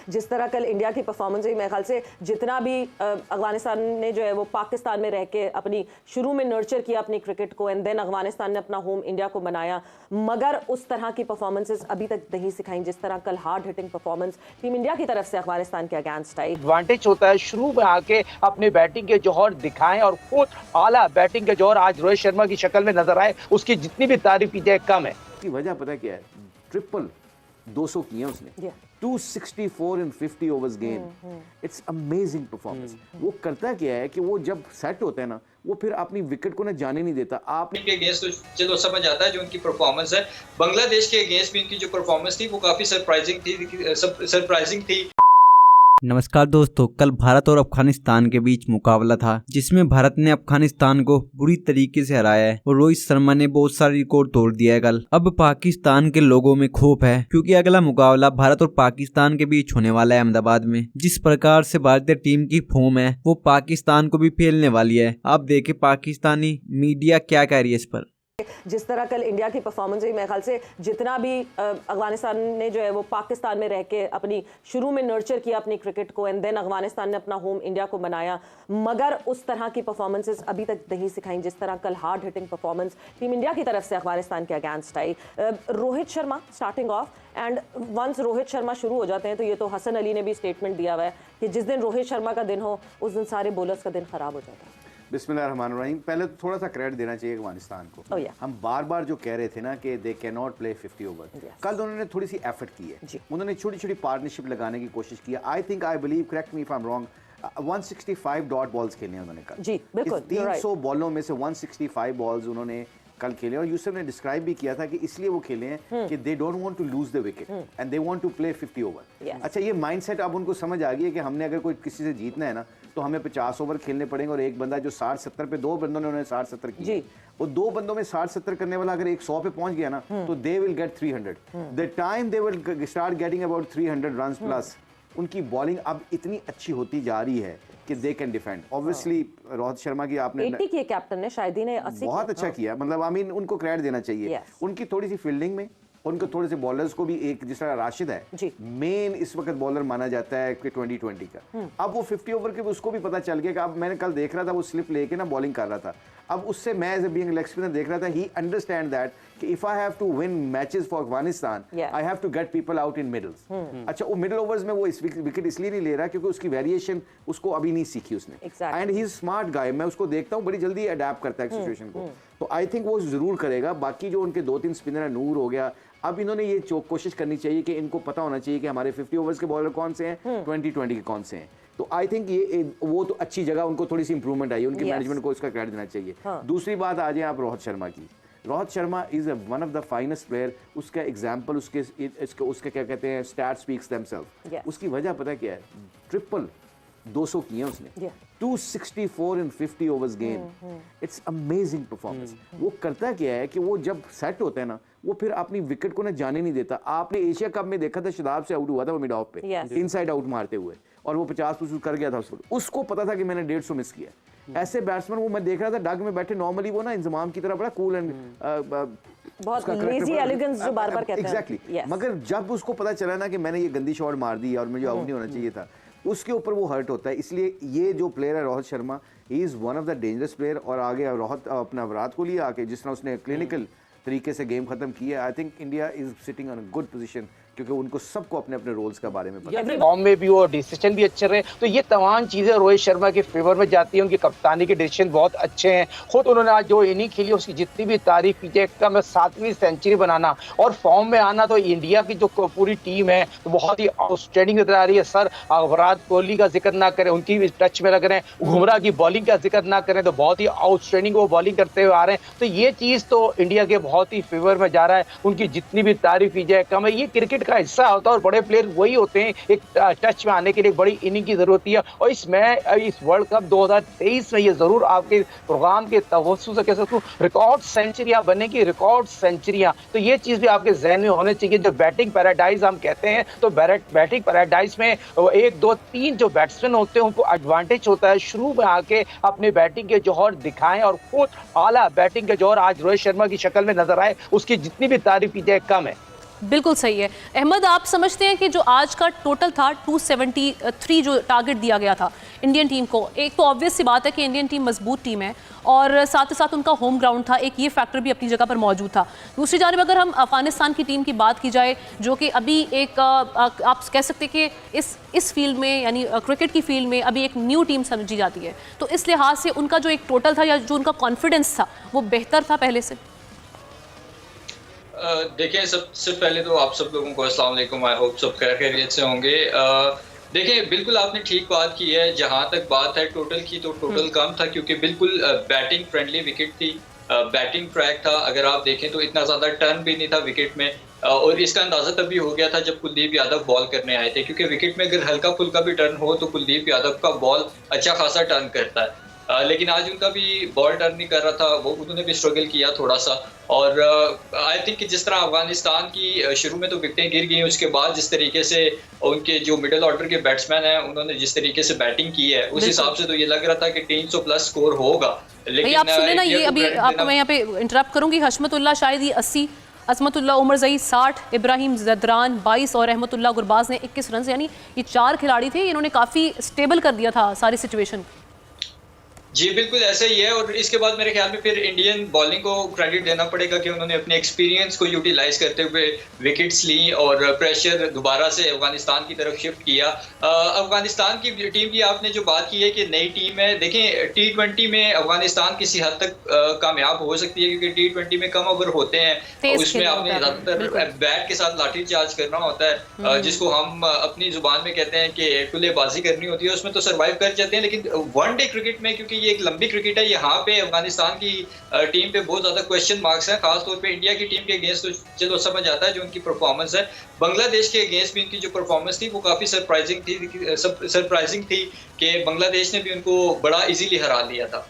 जिस तरह कल इंडिया की परफॉर्मेंस हुई, मेरे ख्याल से जितना भी अफगानिस्तान ने जो है वो पाकिस्तान में रह के अपनी शुरू में नर्चर किया अपनी क्रिकेट को, एंड देन अफगानिस्तान ने अपना होम इंडिया को बनाया, मगर उस तरह की परफॉर्मेंसेस अभी तक नहीं सिखाई जिस तरह कल hard hitting performance team India की तरफ से अफगानिस्तान के अगेंस्ट आई। एडवांटेज होता है शुरू में आके अपनी बैटिंग के जौहर दिखाएं और खुद आला बैटिंग के जौहर आज रोहित शर्मा की शक्ल में नजर आए, उसकी जितनी भी तारीफ की जाए कम है। की वजह पता क्या है? ट्रिपल 200 किए उसने, 264 इन 50 overs game. It's amazing performance. वो करता क्या है कि वो जब सेट होता है ना, वो फिर अपनी विकेट को ना जाने नहीं देता। आप के अगेंस्ट तो चलो समझ आता है जो उनकी परफॉर्मेंस है, बांग्लादेश के अगेंस्ट भी उनकी जो परफॉर्मेंस थी वो काफी सरप्राइजिंग थी। नमस्कार दोस्तों, कल भारत और अफगानिस्तान के बीच मुकाबला था जिसमें भारत ने अफगानिस्तान को बुरी तरीके से हराया है और रोहित शर्मा ने बहुत सारे रिकॉर्ड तोड़ दिया है कल। अब पाकिस्तान के लोगों में खौफ है क्योंकि अगला मुकाबला भारत और पाकिस्तान के बीच होने वाला है अहमदाबाद में। जिस प्रकार से भारतीय टीम की फॉर्म है वो पाकिस्तान को भी फेलने वाली है। आप देखें पाकिस्तानी मीडिया क्या कह रही है इस पर। जिस तरह कल इंडिया की परफॉर्मेंस हुई, मेरे ख्याल से जितना भी अफगानिस्तान ने जो है वो पाकिस्तान में रह के अपनी शुरू में नर्चर किया अपनी क्रिकेट को, एंड देन अफगानिस्तान ने अपना होम इंडिया को बनाया, मगर उस तरह की परफॉर्मेंसेस अभी तक नहीं सिखाई जिस तरह कल hard hitting performance team India की तरफ से अफगानिस्तान के अगेंस्ट आई। Rohit Sharma starting off, and once Rohit Sharma शुरू हो जाते हैं तो ये तो हसन अली ने भी स्टेटमेंट दिया हुआ है कि जिस दिन रोहित शर्मा का दिन हो उस दिन सारे बॉलर्स का दिन खराब हो जाता है। बिस्मिल्लाहिर्रहमानिर्रहीम। पहले तो थोड़ा सा क्रेडिट देना चाहिए अफगानिस्तान को। हम बार बार जो कह रहे थे ना कि they can not play 50 over, कल उन्होंने थोड़ी सी एफर्ट की है, उन्होंने छोटी छोटी पार्टनरशिप लगाने की कोशिश की है। I believe, correct me if I am wrong, 165 dot balls खेले हैं उन्होंने कल। जी बिल्कुल, 300 बॉलों में से 165 बॉल्स उन्होंने कल खेले, और यूसुफ ने डिस्क्राइब भी किया था कि इसलिए वो खेले हैं कि they don't want to lose the wicket and they want to play 50 over. अच्छा, ये माइंडसेट अब उनको समझ आ गई है कि हमने अगर कोई किसी से जीतना है ना तो हमें 50 ओवर खेलने पड़ेंगे, और एक बंदा जो 60-70 पे, दो बंदों ने उन्होंने 60-70 किए, वो दो बंदों में 60-70 करने वाला अगर 100 पे पहुंच गया ना तो they will get 300। The time they will start getting about 300 runs plus, उनकी बॉलिंग अब इतनी अच्छी होती जा रही है कि they can defend. Obviously Rohit Sharma की आपने 80 किए, कैप्टन ने, शायदी ने 80 बहुत अच्छा किया, मतलब आई मीन उनको क्रेडिट देना चाहिए। उनकी थोड़ी सी फील्डिंग में, उनको थोड़े से बॉलर्स को भी, एक जिस तरह राशिद है मेन इस वक्त बॉलर माना जाता है कि 2020 का, अब वो 50 ओवर के उसको भी पता चल गया कि अब मैंने कल देख रहा था वो स्लिप लेके ना बॉलिंग कर रहा था, अब उससे मैं as a being leg spinner देख रहा था, ही अंडरस्टैंड दैट कि if I have to win matches for Afghanistan I have to get people out in middles. अच्छा, वो मिडिल ओवर्स में वो इस विकेट इसलिए नहीं ले रहा क्योंकि उसकी वेरिएशन उसको अभी नहीं सीखी उसने, and he is smart guy, मैं उसको देखता हूँ बड़ी जल्दी अडेप्ट करता है सिचुएशन को, तो आई थिंक वो जरूर करेगा। बाकी जो उनके 2-3 स्पिनर है, नूर हो गया, अब इन्होंने ये कोशिश करनी चाहिए कि इनको पता होना चाहिए कि हमारे 50 ओवर्स के बॉलर कौन से हैं, 2020 के कौन से हैं, तो आई थिंक ये वो तो अच्छी जगह उनको थोड़ी सी इंप्रूवमेंट आई है, उनकी मैनेजमेंट को इसका क्रेडिट देना चाहिए। दूसरी बात आ जाए आप रोहित शर्मा की। Rohit Sharma is one of the finest player, उसका एग्जाम्पल उसके क्या कहते हैं, स्टैट स्पीक्स देमसेल्फ। उसकी वजह पता क्या है? ट्रिपल 200 किए उसने, 264 इन 50 overs game. It's amazing performance. वो करता क्या है कि वो जब सेट होता है ना वो फिर अपनी विकेट को ना जाने नहीं देता। आपने एशिया कप में देखा था, शादाब से आउट हुआ था वो मिड ऑफ पे, इनसाइड आउट मारते हुए, और वो 50% कर गया था उसको पता था कि मैंने 150 मिस किया। ऐसे बैट्समैन वो मैं देख रहा था डग में बैठे, नॉर्मली वो ना इंजमाम की तरह बड़ा कूल एंड बहुत लेजी एलिगेंस जो बार-बार कहते हैं। एग्जैक्टली, मगर जब उसको पता चला ना कि मैंने ये गंदी शॉट मार दी और मुझे आउट नहीं होना चाहिए था, उसके ऊपर वो हर्ट होता है। इसलिए ये जो प्लेयर है Rohit Sharma, he is one of the dangerous player. और आगे रोहित अपना विराट कोहली आके जिस तरह उसने क्लिनिकल तरीके से गेम खत्म किया, I think India is sitting on a good position क्योंकि उनको सबको अपने अपने रोल्स के बारे में पता है। फॉर्म में भी वो डिसीजन भी अच्छे रहे, तो ये तमाम चीजें रोहित शर्मा के फेवर में जाती है। उनकी कप्तानी के डिसीजन बहुत अच्छे हैं। खुद उन्होंने आज जो इनिंग खेली उसकी जितनी भी तारीफ की जाए कम है। 7वीं सेंचुरी बनाना और फॉर्म में आना, तो इंडिया की जो पूरी टीम है तो बहुत ही आउटस्टैंडिंग नजर आ रही है। सर, विराट कोहली का जिक्र ना करें, उनकी भी टच में लग रहे हैं, बुमराह की बॉलिंग का जिक्र ना करें तो बहुत ही आउटस्टैंडिंग वो बॉलिंग करते हुए आ रहे हैं, तो ये चीज तो इंडिया के बहुत ही फेवर में जा रहा है। उनकी जितनी भी तारीफ की जाए कम है। ये क्रिकेट का हिस्सा होता है और बड़े प्लेयर वही होते हैं, एक टच में आने के लिए बड़ी इनिंग की जरूरत है। और इस वर्ल्ड कप 2023 में ये जरूर आपके प्रोग्राम के तवज्जो से कह सकता हूं, रिकॉर्ड सेंचुरियां बनेगी, रिकॉर्ड सेंचुरियां, तो ये चीज भी आपके जहन में होने चाहिए। जो बैटिंग पैराडाइज हम कहते हैं, तो बैटिंग पैराडाइज में 1, 2, 3 जो बैट्समैन होते हैं उनको एडवांटेज होता है शुरू में आके अपने बैटिंग के जौहर दिखाएं और खुद आला बैटिंग के जौहर आज रोहित शर्मा की शक्ल में नजर आए, उसकी जितनी भी तारीफ की जाए कम है। बिल्कुल सही है। अहमद, आप समझते हैं कि जो आज का टोटल था 273 जो टारगेट दिया गया था इंडियन टीम को, एक तो ऑब्वियस सी बात है कि इंडियन टीम मजबूत टीम है और साथ ही साथ उनका होम ग्राउंड था, एक ये फैक्टर भी अपनी जगह पर मौजूद था। दूसरी जानिब अगर हम अफगानिस्तान की टीम की बात की जाए, जो कि अभी एक आप कह सकते हैं कि इस फील्ड में यानी क्रिकेट की फील्ड में अभी एक न्यू टीम समझी जाती है, तो इस लिहाज से उनका जो एक टोटल था या जो उनका कॉन्फिडेंस था वो बेहतर था पहले से? देखिए, सबसे पहले तो आप सब लोगों को अस्सलाम वालेकुम। आई होप सब खैरियत से होंगे। देखिए, बिल्कुल आपने ठीक बात की है। जहां तक बात है टोटल की, तो टोटल कम था क्योंकि बिल्कुल बैटिंग फ्रेंडली विकेट थी, बैटिंग ट्रैक था। अगर आप देखें तो इतना ज़्यादा टर्न भी नहीं था विकेट में, और इसका अंदाज़ा तभी हो गया था जब कुलदीप यादव बॉल करने आए थे, क्योंकि विकेट में अगर हल्का फुल्का भी टर्न हो तो कुलदीप यादव का बॉल अच्छा खासा टर्न करता है। लेकिन आज उनका भी बॉल टर्न नहीं कर रहा था, वो उन्होंने भी स्ट्रगल किया थोड़ा सा। और आई थिंक कि जिस तरह अफगानिस्तान की शुरू में तो विकेटें गिर गई, उसके बाद जिस तरीके से उनके जो मिडिल ऑर्डर के बैट्समैन हैं उन्होंने जिस तरीके से बैटिंग की है, उस हिसाब से तो ये लग रहा था कि 300 प्लस स्कोर होगा। लेकिन आप सुने ना, ये अभी आपको मैं यहाँ पे इंटरप्ट करूंगी। हशमतुल्लाह शायद ये 80, अजमतुल्लाह उमर जई 60, इब्राहिम जदरान 22 और रहमतुल्लाह गुरबाज ने 21 रन, यानी ये 4 खिलाड़ी थे, इन्होंने काफ़ी स्टेबल कर दिया था सारी सिचुएशन। जी बिल्कुल ऐसा ही है। और इसके बाद मेरे ख्याल में फिर इंडियन बॉलिंग को क्रेडिट देना पड़ेगा कि उन्होंने अपने एक्सपीरियंस को यूटिलाइज करते हुए विकेट्स ली और प्रेशर दोबारा से अफगानिस्तान की तरफ शिफ्ट किया। अफगानिस्तान की टीम की आपने जो बात की है कि नई टीम है, देखें T20 में अफगानिस्तान किसी हद तक कामयाब हो सकती है, क्योंकि T20 में कम ओवर होते हैं, उसमें आपने ज़्यादातर बैट के साथ लाठी चार्ज करना होता है, जिसको हम अपनी जुबान में कहते हैं कि टुल्लेबाजी करनी होती है। उसमें तो सर्वाइव कर जाते हैं, लेकिन वनडे क्रिकेट में क्योंकि ये एक लंबी क्रिकेट है, यहाँ पे अफगानिस्तान की टीम पे बहुत ज्यादा क्वेश्चन मार्क्स हैं, खासतौर पे इंडिया की टीम के अगेंस्ट तो चलो समझ आता है जो उनकी परफॉर्मेंस है। बांग्लादेश के अगेंस्ट भी उनकी जो परफॉर्मेंस थी वो काफी सरप्राइजिंग थी कि बांग्लादेश ने भी उनको बड़ा इजीली हरा लिया था।